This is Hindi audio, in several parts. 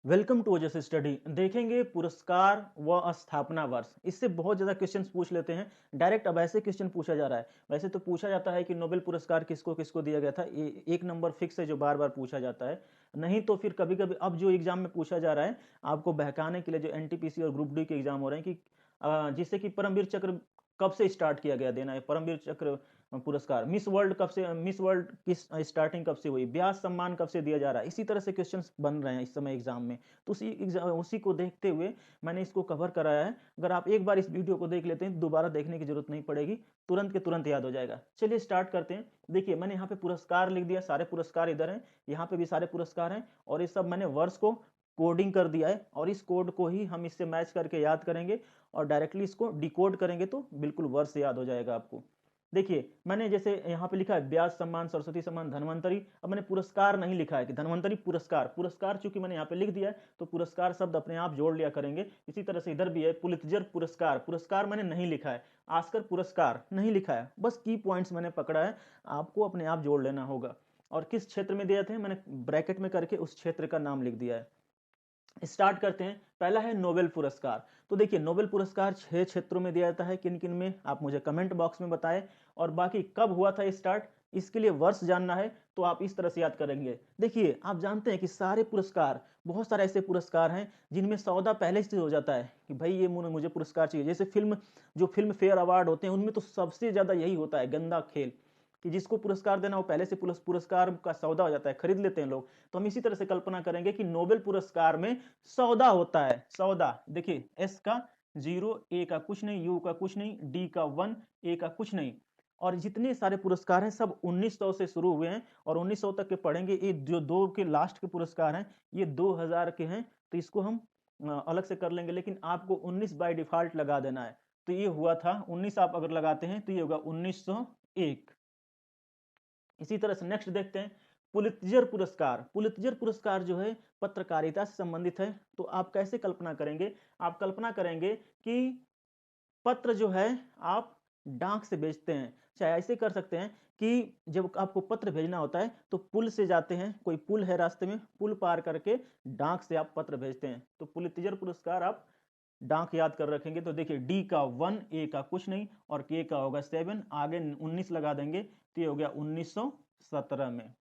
Welcome to Ojas study. देखेंगे पुरस्कार व स्थापना वर्ष। इससे बहुत ज़्यादा क्वेश्चंस पूछ लेते हैं। डायरेक्ट अब ऐसे क्वेश्चन पूछा जा रहा है। वैसे तो पूछा जाता है कि नोबेल पुरस्कार किसको किसको दिया गया था, ये एक नंबर फिक्स है जो बार बार पूछा जाता है। नहीं तो फिर कभी कभी अब जो एग्जाम में पूछा जा रहा है आपको बहकाने के लिए, जो एनटीपीसी और ग्रुप डी के एग्जाम हो रहे हैं कि जिससे कि परमवीर चक्र कब से स्टार्ट किया गया देना है, परमवीर चक्र पुरस्कार मिस वर्ल्ड कब से, मिस वर्ल्ड की स्टार्टिंग कब से हुई, ब्यास सम्मान कब से दिया जा रहा है, इसी तरह से क्वेश्चंस बन रहे हैं इस समय एग्जाम में। तो उसी को देखते हुए मैंने इसको कवर कराया है। अगर आप एक बार इस वीडियो को देख लेते हैं दोबारा देखने की जरूरत नहीं पड़ेगी, तुरंत के तुरंत याद हो जाएगा। चलिए स्टार्ट करते हैं। देखिए मैंने यहाँ पे पुरस्कार लिख दिया, सारे पुरस्कार इधर हैं, यहाँ पे भी सारे पुरस्कार हैं और ये सब मैंने वर्ष को कोडिंग कर दिया है और इस कोड को ही हम इससे मैच करके याद करेंगे और डायरेक्टली इसको डिकोड करेंगे तो बिल्कुल वर्ष याद हो जाएगा आपको। देखिए मैंने जैसे यहाँ पे लिखा है ब्यास सम्मान, सरस्वती सम्मान, धन्वंतरी। अब मैंने पुरस्कार नहीं लिखा है कि धन्वंतरी पुरस्कार, पुरस्कार चूंकि मैंने यहाँ पे लिख दिया है तो पुरस्कार शब्द अपने आप जोड़ लिया करेंगे। इसी तरह से इधर भी है पुलित्जर पुरस्कार, पुरस्कार मैंने नहीं लिखा है। ऑस्कर पुरस्कार नहीं लिखा है, बस की पॉइंट्स मैंने पकड़ा है, आपको अपने आप जोड़ लेना होगा। और किस क्षेत्र में दिए थे मैंने ब्रैकेट में करके उस क्षेत्र का नाम लिख दिया है। स्टार्ट करते हैं। पहला है नोबेल पुरस्कार। तो देखिए नोबेल पुरस्कार 6 क्षेत्रों में दिया जाता है, किन किन में आप मुझे कमेंट बॉक्स में बताएं। और बाकी कब हुआ था स्टार्ट, इसके लिए वर्ष जानना है तो आप इस तरह से याद करेंगे। देखिए आप जानते हैं कि सारे पुरस्कार, बहुत सारे ऐसे पुरस्कार हैं जिनमें सौदा पहले से हो जाता है कि भाई ये मुझे पुरस्कार चाहिए। जैसे फिल्म, जो फिल्म फेयर अवार्ड होते हैं उनमें तो सबसे ज्यादा यही होता है गंदा खेल कि जिसको पुरस्कार देना वो पहले से पुरस्कार का सौदा हो जाता है, खरीद लेते हैं लोग। तो हम इसी तरह से कल्पना करेंगे कि नोबेल पुरस्कार में सौदा होता है। सौदा देखिए एस का 0, ए का कुछ नहीं, यू का कुछ नहीं, डी का 1, ए का कुछ नहीं। और जितने सारे पुरस्कार हैं सब 1900 से शुरू हुए हैं और 1900 तक के पढ़ेंगे। ये जो दो के लास्ट के पुरस्कार हैं ये 2000 के हैं, तो इसको हम अलग से कर लेंगे, लेकिन आपको 19 बाय डिफॉल्ट लगा देना है। तो ये हुआ था 19, आप अगर लगाते हैं तो ये होगा 1901। इसी तरह से नेक्स्ट देखते हैं पुलित्जर पुरस्कार। पुलित्जर पुरस्कार जो है पत्रकारिता से संबंधित है। तो आप कैसे कल्पना करेंगे, आप कल्पना करेंगे कि पत्र जो है आप डाक से भेजते हैं। चाहे ऐसे कर सकते हैं कि जब आपको पत्र भेजना होता है तो पुल से जाते हैं, कोई पुल है रास्ते में, पुल पार करके डाक से आप पत्र भेजते हैं। तो पुलित्जर पुरस्कार आप डाक याद कर रखेंगे। तो देखिए डी का 1, ए का कुछ नहीं और के का होगा 7, आगे 19 लगा देंगे तो ये हो गया 1917 में।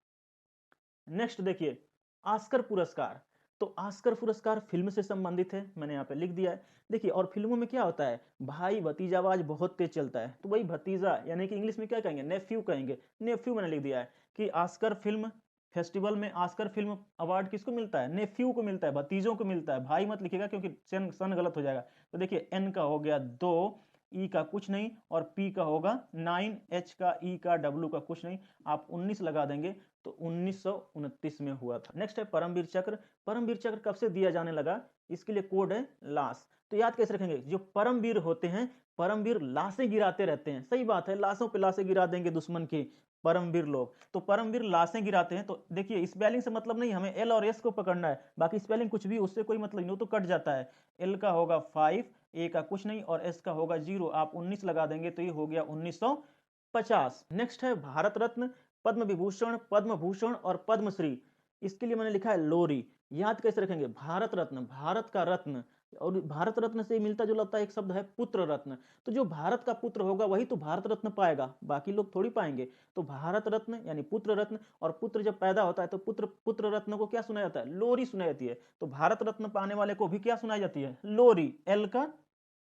नेक्स्ट देखिए ऑस्कर पुरस्कार। तो ऑस्कर पुरस्कार फिल्म से संबंधित है, मैंने यहाँ पे लिख दिया है। देखिए और फिल्मों में क्या होता है, भाई भतीजावाज बहुत तेज चलता है, तो वही भतीजा यानी कि इंग्लिश में क्या कहेंगे, नेफ्यू कहेंगे। नेफ्यू मैंने लिख दिया है कि ऑस्कर फिल्म फेस्टिवल में ऑस्कर फिल्म अवार्ड किसको मिलता है, नेफ्यू को मिलता है, भतीजों को मिलता है। भाई मत लिखिएगा क्योंकि सन गलत हो जाएगा। तो देखिए एन का हो गया 2, ई का कुछ नहीं और पी का होगा 9, एच का, ई का, डब्ल्यू का कुछ नहीं, आप 19 लगा देंगे तो 1929 में हुआ था। नेक्स्ट है परमवीर चक्र। परमवीर चक्र कब से दिया जाने लगा, इसके लिए कोड है लाश। तो याद कैसे रखेंगे, जो परमवीर होते हैं, परमवीर लाशें गिराते रहते हैं। सही बात है, लाशों पे लाशें गिरा देंगे दुश्मन की परमवीर लोग। तो परमवीर लाशें गिराते हैं। तो देखिए स्पेलिंग से मतलब नहीं, हमें एल और एस को पकड़ना है, बाकी स्पेलिंग कुछ भी उससे कोई मतलब नहीं, वो तो कट जाता है। एल का होगा 5, ए का कुछ नहीं और एस का होगा 0, आप 19 लगा देंगे तो ये हो गया 1950। नेक्स्ट है भारत रत्न, पद्म विभूषण, पद्म भूषण और पद्मश्री। इसके लिए मैंने लिखा है लोरी। याद कैसे रखेंगे, भारत रत्न, भारत का रत्न, और भारत रत्न से मिलता जुलता एक शब्द है पुत्र रत्न। तो जो भारत का पुत्र होगा वही तो भारत रत्न पाएगा, बाकी लोग थोड़ी पाएंगे। तो भारत रत्न यानी पुत्र रत्न, और पुत्र जब पैदा होता है तो पुत्र रत्न को क्या सुनाया जाता है, लोरी सुनाई जाती है। तो भारत रत्न पाने वाले को भी क्या सुनाई जाती है, लोरी। एल का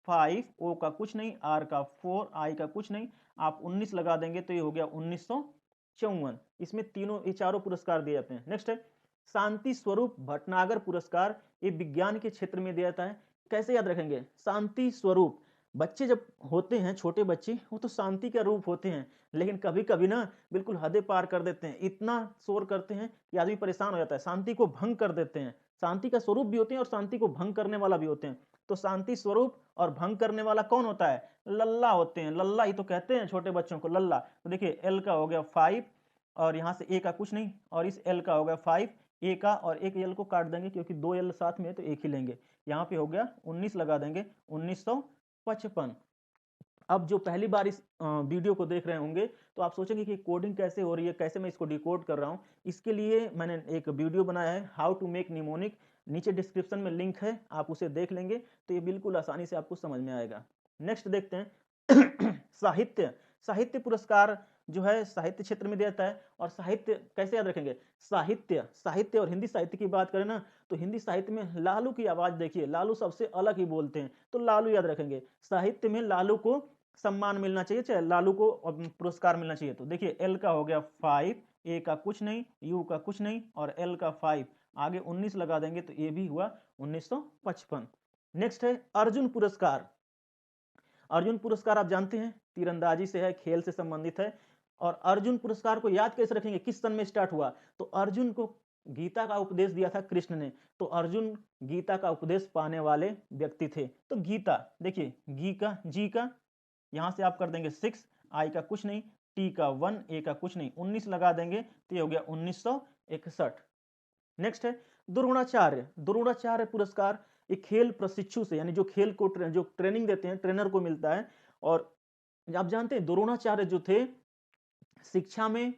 5, ओ का कुछ नहीं, आर का 4, आई का कुछ नहीं, आप 19 लगा देंगे तो ये हो गया 1954। इसमें तीनों, ये चारों पुरस्कार दिए जाते हैं। नेक्स्ट है शांति स्वरूप भटनागर पुरस्कार। ये विज्ञान के क्षेत्र में दिया जाता है। कैसे याद रखेंगे, शांति स्वरूप, बच्चे जब होते हैं, छोटे बच्चे, वो तो शांति का रूप होते हैं, लेकिन कभी कभी ना बिल्कुल हदें पार कर देते हैं, इतना शोर करते हैं कि आदमी परेशान हो जाता है, शांति को भंग कर देते हैं। शांति का स्वरूप भी होते हैं और शांति को भंग करने वाला भी होते हैं। तो शांति स्वरूप और भंग करने वाला कौन होता है, लल्ला होते हैं। लल्ला ही तो कहते हैं छोटे बच्चों को, लल्ला। तो देखिए एल का हो गया 5 और यहाँ से ए का कुछ नहीं और इस एल का हो गया 5, ए का और एक एल को काट देंगे क्योंकि दो एल साथ में है तो एक ही लेंगे। यहाँ पे हो गया 19 लगा देंगे 1955। अब जो पहली बार इस वीडियो को देख रहे होंगे तो आप सोचेंगे कि कोडिंग कैसे हो रही है, कैसे मैं इसको डिकोड कर रहा हूँ। इसके लिए मैंने एक वीडियो बनाया है, हाउ टू मेक निमोनिक। नीचे डिस्क्रिप्शन में लिंक है, आप उसे देख लेंगे तो ये बिल्कुल आसानी से आपको समझ में आएगा। नेक्स्ट देखते हैं साहित्य। साहित्य पुरस्कार जो है साहित्य क्षेत्र में दिया जाता है। और साहित्य कैसे याद रखेंगे, साहित्य साहित्य और हिंदी साहित्य की बात करें ना तो हिंदी साहित्य में लालू की आवाज देखिए, लालू सबसे अलग ही बोलते हैं, तो लालू याद रखेंगे। साहित्य में लालू को सम्मान मिलना चाहिए, चाहे लालू को पुरस्कार मिलना चाहिए। तो देखिए एल का हो गया 5, ए का कुछ नहीं, यू का कुछ नहीं और एल का 5, आगे 19 लगा देंगे तो ये भी हुआ 1955। नेक्स्ट है अर्जुन पुरस्कार। अर्जुन पुरस्कार आप जानते हैं तीरंदाजी से है, खेल से संबंधित है। और अर्जुन पुरस्कार को याद कैसे रखेंगे, किस सन में स्टार्ट हुआ, तो अर्जुन को गीता का उपदेश दिया था कृष्ण ने, तो अर्जुन गीता का उपदेश पाने वाले व्यक्ति थे। तो गीता देखिए जी का यहां से आप कर देंगे 6, आई का कुछ नहीं, टी का 1, ए का कुछ नहीं, 19 लगा देंगे तो ये हो गया 1961। नेक्स्ट है द्रोणाचार्य। द्रोणाचार्य पुरस्कार एक खेल प्रशिक्षु से, यानी जो खेल को जो ट्रेनिंग देते हैं ट्रेनर को मिलता है। और आप जानते हैं द्रोणाचार्य जो थे शिक्षा में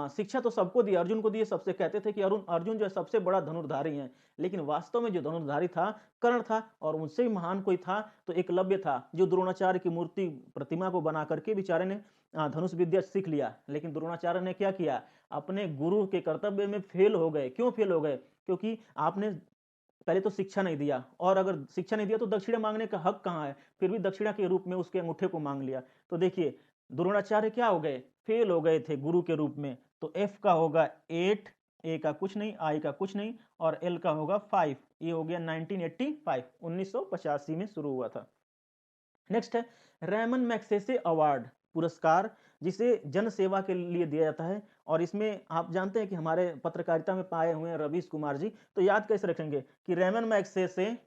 शिक्षा तो सबको दी, अर्जुन को दिए, सबसे कहते थे कि अर्जुन जो है सबसे बड़ा धनुर्धारी है, लेकिन वास्तव में जो धनुर्धारी था कर्ण था, और उनसे ही महान कोई था तो एकलव्य था, जो द्रोणाचार्य की मूर्ति प्रतिमा को बना करके बेचारे ने धनुष विद्या सीख लिया। लेकिन द्रोणाचार्य ने क्या किया, अपने गुरु के कर्तव्य में फेल हो गए। क्यों फेल हो गए, क्योंकि आपने पहले तो शिक्षा नहीं दिया, और अगर शिक्षा नहीं दिया तो दक्षिणा मांगने का हक कहाँ है, फिर भी दक्षिणा के रूप में उसके अंगूठे को मांग लिया। तो देखिए द्रोणाचार्य क्या हो गए, फेल हो गए थे गुरु के रूप में। तो एफ का होगा 8, ए का कुछ नहीं, आई का कुछ नहीं और एल का होगा 5, ये हो गया 1985, 1985 में शुरू हुआ था। नेक्स्ट है रैमन मैग्सेसे अवार्ड पुरस्कार, जिसे जन सेवा के लिए दिया जाता है। और इसमें आप जानते हैं कि हमारे पत्रकारिता में पाए हुए हैं रवीश कुमार जी, तो याद कैसे रखेंगे कि रैमन मैग्सेसे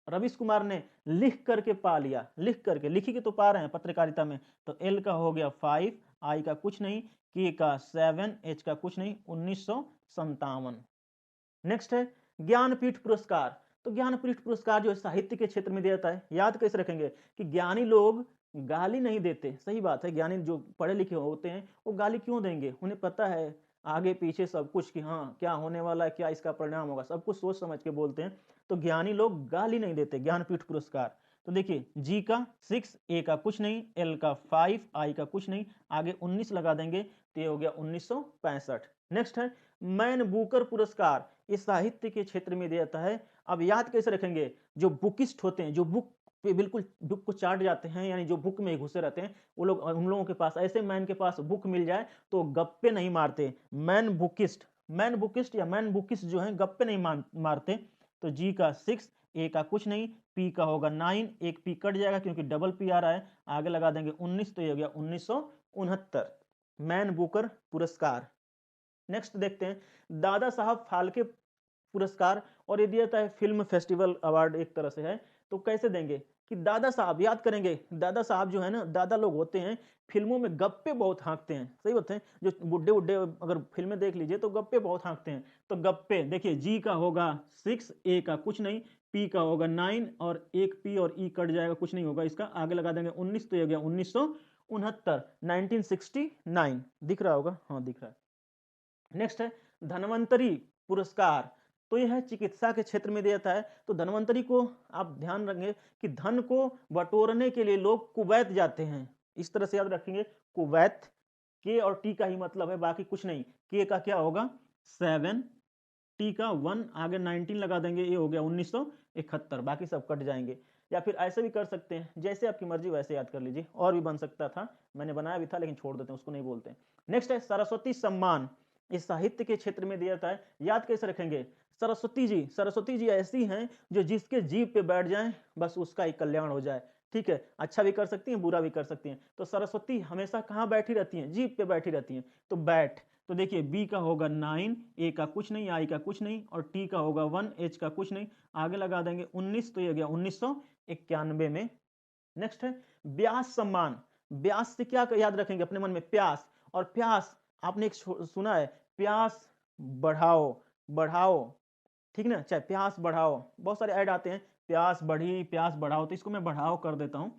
रवीश कुमार ने लिख करके पा लिया, लिख करके, लिखी के तो पा रहे हैं पत्रकारिता में। तो एल का हो गया 5, आई का कुछ नहीं, के का 7, एच का कुछ नहीं, 1957। नेक्स्ट है ज्ञानपीठ पुरस्कार। तो ज्ञानपीठ पुरस्कार जो है साहित्य के क्षेत्र में दिया जाता है। याद कैसे रखेंगे कि ज्ञानी लोग गाली नहीं देते, सही बात है, ज्ञानी जो पढ़े लिखे होते हैं वो गाली क्यों देंगे, उन्हें पता है आगे पीछे सब कुछ कि हाँ क्या होने वाला है, क्या इसका परिणाम होगा, सब कुछ सोच समझ के बोलते हैं। तो ज्ञानी लोग गाली नहीं देते। ज्ञानपीठ पुरस्कार तो देखिए जी का 6, ए का कुछ नहीं, एल का 5, आई का कुछ नहीं, आगे 19 लगा देंगे तो ये हो गया 1965। नेक्स्ट है मैन बुकर पुरस्कार, ये साहित्य के क्षेत्र में दिया जाता है। अब याद कैसे रखेंगे, जो बुकिस्ट होते हैं, जो बुक पे बिल्कुल बुक को चाट जाते हैं, यानी जो बुक में घुसे रहते हैं, वो लोग, उन लोगों के पास, ऐसे मैन के पास बुक मिल जाए तो गप्पे नहीं मारते। मैन बुकिस्ट या मैन बुकिस्ट जो है गप्पे नहीं मारते। तो जी का 6, ए का कुछ नहीं, पी का होगा 9, एक पी कट जाएगा क्योंकि डबल पी आ रहा है, आगे लगा देंगे 19 तो ये हो गया 1969 मैन बुकर पुरस्कार। नेक्स्ट देखते हैं दादा साहब फाल्के पुरस्कार, और ये दिया जाता है फिल्म फेस्टिवल अवार्ड एक तरह से है। तो कैसे देंगे कि दादा साहब, याद करेंगे दादा साहब जो है ना, दादा लोग होते हैं फिल्मों में गप्पे बहुत हाँकते हैं, सही बात है, जो बुड्ढे बुड्ढे अगर फिल्में देख लीजिए तो गप्पे बहुत हाँकते हैं। तो गप्पे देखिए जी का होगा 6, ए का कुछ नहीं, पी का होगा 9 और एक पी और ई कट जाएगा, कुछ नहीं होगा इसका, आगे लगा देंगे 19 तो ये हो गया 1969, 1969 दिख रहा होगा, हाँ दिख रहा है। नेक्स्ट है धनवंतरी पुरस्कार, तो यह है चिकित्सा के क्षेत्र में दिया जाता है। तो धनवंतरी को आप ध्यान रखेंगे कि धन को बटोरने के लिए लोग कुवैत जाते हैं, इस तरह से याद रखेंगे कुवैत, के और टी का ही मतलब है, बाकी कुछ नहीं। के का क्या होगा 7, टी का 1, आगे 19 लगा देंगे, ये हो गया 1971, बाकी सब कट जाएंगे। या फिर ऐसे भी कर सकते हैं, जैसे आपकी मर्जी वैसे याद कर लीजिए, और भी बन सकता था, मैंने बनाया भी था लेकिन छोड़ देते हैं, उसको नहीं बोलते। नेक्स्ट है सरस्वती सम्मान, इस साहित्य के क्षेत्र में दिया जाता है। याद कैसे रखेंगे, सरस्वती जी ऐसी हैं जो जिसके जीभ पे बैठ जाएं बस उसका ही कल्याण हो जाए, ठीक है, अच्छा भी कर सकती हैं बुरा भी कर सकती हैं। तो सरस्वती हमेशा कहाँ बैठी रहती हैं, जीभ पे बैठी रहती हैं, तो बैठ। तो देखिए बी का होगा 9, ए का कुछ नहीं, आई का कुछ नहीं और टी का होगा 1, एच का कुछ नहीं, आगे लगा देंगे 19 तो ये गया 1991 में। नेक्स्ट है व्यास सम्मान। व्यास से क्या याद रखेंगे अपने मन में, प्यास, और प्यास आपने एक सुना है, प्यास बढ़ाओ बढ़ाओ, ठीक ना, चाहे प्यास बढ़ाओ, बहुत सारे ऐड आते हैं, प्यास बढ़ी प्यास बढ़ाओ, तो इसको मैं बढ़ाओ कर देता हूं,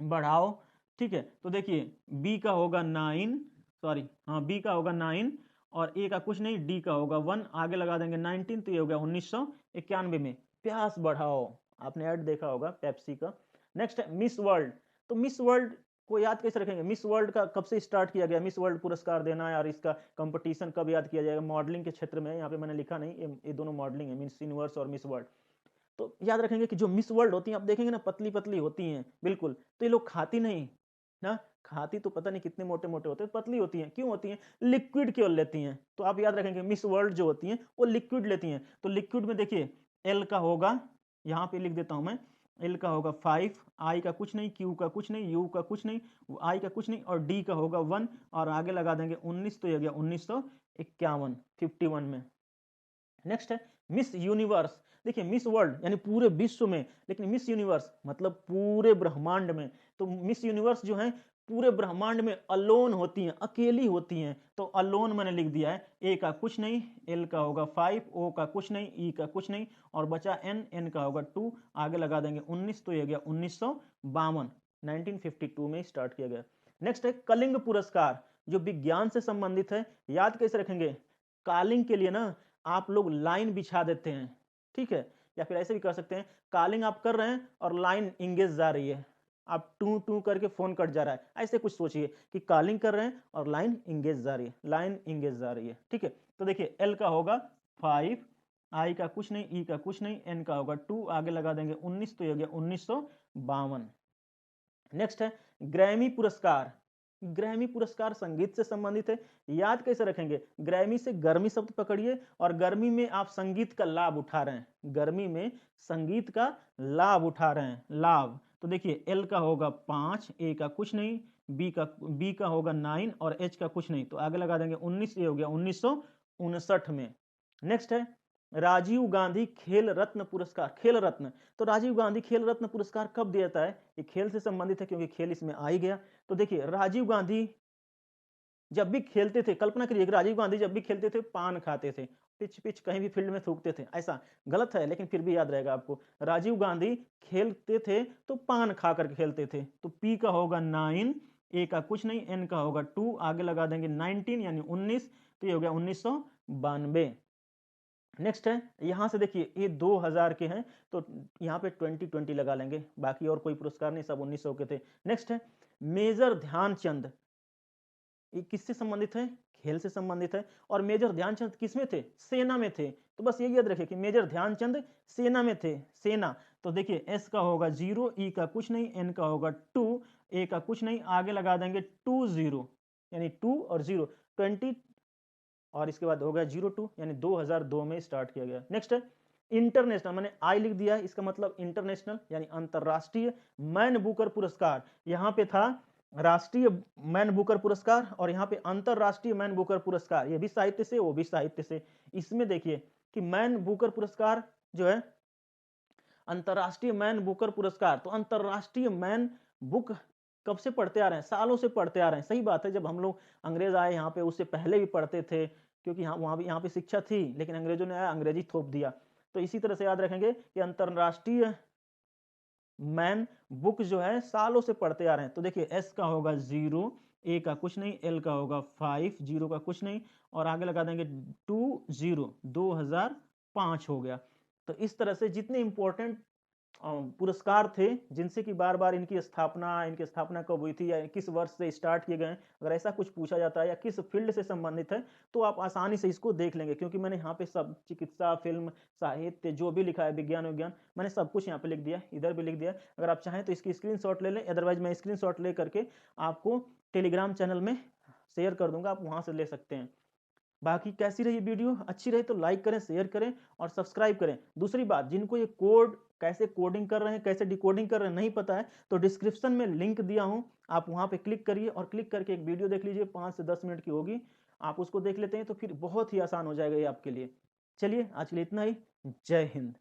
बढ़ाओ, ठीक है। तो देखिए बी का होगा 9, सॉरी हाँ बी का होगा 9 और ए का कुछ नहीं, डी का होगा 1, आगे लगा देंगे 19, तो ये हो गया 1991 में। प्यास बढ़ाओ, आपने ऐड देखा होगा पेप्सी का। नेक्स्ट है मिस वर्ल्ड। तो मिस वर्ल्ड को याद कैसे रखेंगे? मिस वर्ल्ड का कब से स्टार्ट किया गया मिस वर्ल्ड पुरस्कार देना है, और इसका कंपटीशन कब याद किया जाएगा? मॉडलिंग के क्षेत्र में, यहाँ पे मैंने लिखा नहीं, ये दोनों मॉडलिंग है, मिस यूनिवर्स और मिस वर्ल्ड। तो याद रखेंगे कि जो मिस वर्ल्ड होती हैं, आप देखेंगे ना पतली पतली होती हैं बिल्कुल, तो ये लोग खाती नहीं ना, खाती तो पता नहीं कितने मोटे मोटे होते हैं, पतली होती हैं। क्यों होती हैं? लिक्विड केवल लेती हैं। तो आप याद रखेंगे मिस वर्ल्ड जो होती हैं वो लिक्विड लेती हैं। तो लिक्विड में देखिए एल का होगा, यहाँ पे लिख देता हूं मैं, एल का होगा 5, आई का कुछ नहीं, क्यू का कुछ नहीं, यू का कुछ नहीं, आई का कुछ नहीं, और डी का होगा 1, और आगे लगा देंगे 19, तो ये गया 1951, 51 में। नेक्स्ट है मिस यूनिवर्स। देखिए मिस वर्ल्ड यानी पूरे विश्व में, लेकिन मिस यूनिवर्स मतलब पूरे ब्रह्मांड में। तो मिस यूनिवर्स जो है पूरे ब्रह्मांड में अलोन होती हैं, अकेली होती हैं। तो अलोन मैंने लिख दिया है, ए का कुछ नहीं, एल का होगा 5, ओ का कुछ नहीं, ई का कुछ नहीं, और बचा एन, एन का होगा 2, आगे लगा देंगे 19, तो ये गया 1952, 1952 में स्टार्ट किया गया। नेक्स्ट है कलिंग पुरस्कार, जो विज्ञान से संबंधित है। याद कैसे रखेंगे? कालिंग के लिए ना आप लोग लाइन बिछा देते हैं, ठीक है, या फिर ऐसे भी कर सकते हैं, कॉलिंग आप कर रहे हैं और लाइन इंगेज जा रही है, आप टू टू करके फोन कट जा रहा है, ऐसे कुछ सोचिए कि कॉलिंग कर रहे हैं और लाइन इंगेज जा रही है, लाइन इंगेज जा रही है, ठीक है। तो देखिए एल का होगा 5, आई का कुछ नहीं, ई का कुछ नहीं, एन का होगा 2, आगे लगा देंगे 19, तो ये गया 1952। नेक्स्ट है ग्रैमी पुरस्कार। ग्रैमी पुरस्कार संगीत से संबंधित है। याद कैसे रखेंगे? ग्रैमी से गर्मी शब्द पकड़िए, और गर्मी में आप संगीत का लाभ उठा रहे हैं, गर्मी में संगीत का लाभ उठा रहे हैं, लाभ। तो देखिए एल का होगा 5, ए का कुछ नहीं, बी का होगा 9, और एच का कुछ नहीं, तो आगे लगा देंगे 19, ये हो गया 1959 में। नेक्स्ट है राजीव गांधी खेल रत्न पुरस्कार। खेल रत्न, तो राजीव गांधी खेल रत्न पुरस्कार कब दिया जाता है? ये खेल से संबंधित है क्योंकि खेल इसमें आ ही गया। तो देखिए राजीव गांधी जब भी खेलते थे, कल्पना करिए राजीव गांधी जब भी खेलते थे पान खाते थे, पिच पिच कहीं भी फील्ड में थूकते थे, ऐसा गलत है लेकिन फिर भी याद रहेगा आपको। राजीव गांधी खेलते थे तो पान खा कर खेलते थे। तो पी का होगा 9, ए का कुछ नहीं, एन का होगा 2, आगे लगा देंगे 19 यानी 19, तो ये हो गया 1992। नेक्स्ट है, यहां से देखिए ये 2000 के हैं, तो यहाँ पे 2020 लगा लेंगे, बाकी और कोई पुरस्कार नहीं, सब 1900 के थे। नेक्स्ट है मेजर ध्यानचंद। ये किससे संबंधित है? खेल से संबंधित है। और मेजर ध्यानचंद किसमें थे? सेना में थे। तो बस ये याद रखिए कि मेजर ध्यानचंद सेना में थे, सेना। तो देखिए एस का होगा 0, ई का कुछ नहीं, एन का होगा 2, ए का कुछ नहीं, आगे लगा देंगे 20 यानी 2 और 0 20, और इसके बाद हो गया 02 यानी 2002 में स्टार्ट किया गया। नेक्स्ट है इंटरनेशनल, मैंने आई लिख दिया, इसका मतलब इंटरनेशनल यानी अंतरराष्ट्रीय मैन बुकर पुरस्कार। यहाँ पे था राष्ट्रीय मैन बुकर पुरस्कार, और यहाँ पे अंतरराष्ट्रीय मैन बुकर पुरस्कार, ये भी साहित्य से वो भी साहित्य से। इसमें देखिए कि मैन बुकर पुरस्कार जो है अंतरराष्ट्रीय मैन बुकर पुरस्कार, तो अंतरराष्ट्रीय मैन बुक कब से पढ़ते आ रहे हैं? सालों से पढ़ते आ रहे हैं। सही बात है, जब हम लोग अंग्रेज आए यहाँ पे उससे पहले भी पढ़ते थे, क्योंकि यहाँ पे शिक्षा थी, लेकिन अंग्रेजों ने आया अंग्रेजी थोप दिया। तो इसी तरह से याद रखेंगे कि अंतरराष्ट्रीय मैन बुक जो है सालों से पढ़ते आ रहे हैं। तो देखिए एस का होगा 0, ए का कुछ नहीं, एल का होगा 5, 0 का कुछ नहीं, और आगे लगा देंगे 20, 2005 हो गया। तो इस तरह से जितने इंपॉर्टेंट पुरस्कार थे जिनसे कि बार बार इनकी स्थापना कब हुई थी, या किस वर्ष से स्टार्ट किए गए, अगर ऐसा कुछ पूछा जाता है या किस फील्ड से संबंधित है, तो आप आसानी से इसको देख लेंगे, क्योंकि मैंने यहाँ पे सब चिकित्सा, फिल्म, साहित्य जो भी लिखा है, विज्ञान मैंने सब कुछ यहाँ पे लिख दिया, इधर भी लिख दिया। अगर आप चाहें तो इसकी स्क्रीनशॉट ले लें, अदरवाइज मैं स्क्रीनशॉट ले करके आपको टेलीग्राम चैनल में शेयर कर दूंगा, आप वहां से ले सकते हैं। बाकी कैसी रही वीडियो? अच्छी रही तो लाइक करें, शेयर करें और सब्सक्राइब करें। दूसरी बात, जिनको ये कोड कैसे कोडिंग कर रहे हैं, कैसे डिकोडिंग कर रहे हैं नहीं पता है, तो डिस्क्रिप्शन में लिंक दिया हूं, आप वहां पे क्लिक करिए और क्लिक करके एक वीडियो देख लीजिए, 5 से 10 मिनट की होगी, आप उसको देख लेते हैं तो फिर बहुत ही आसान हो जाएगा ये आपके लिए। चलिए आज के लिए इतना ही। जय हिंद।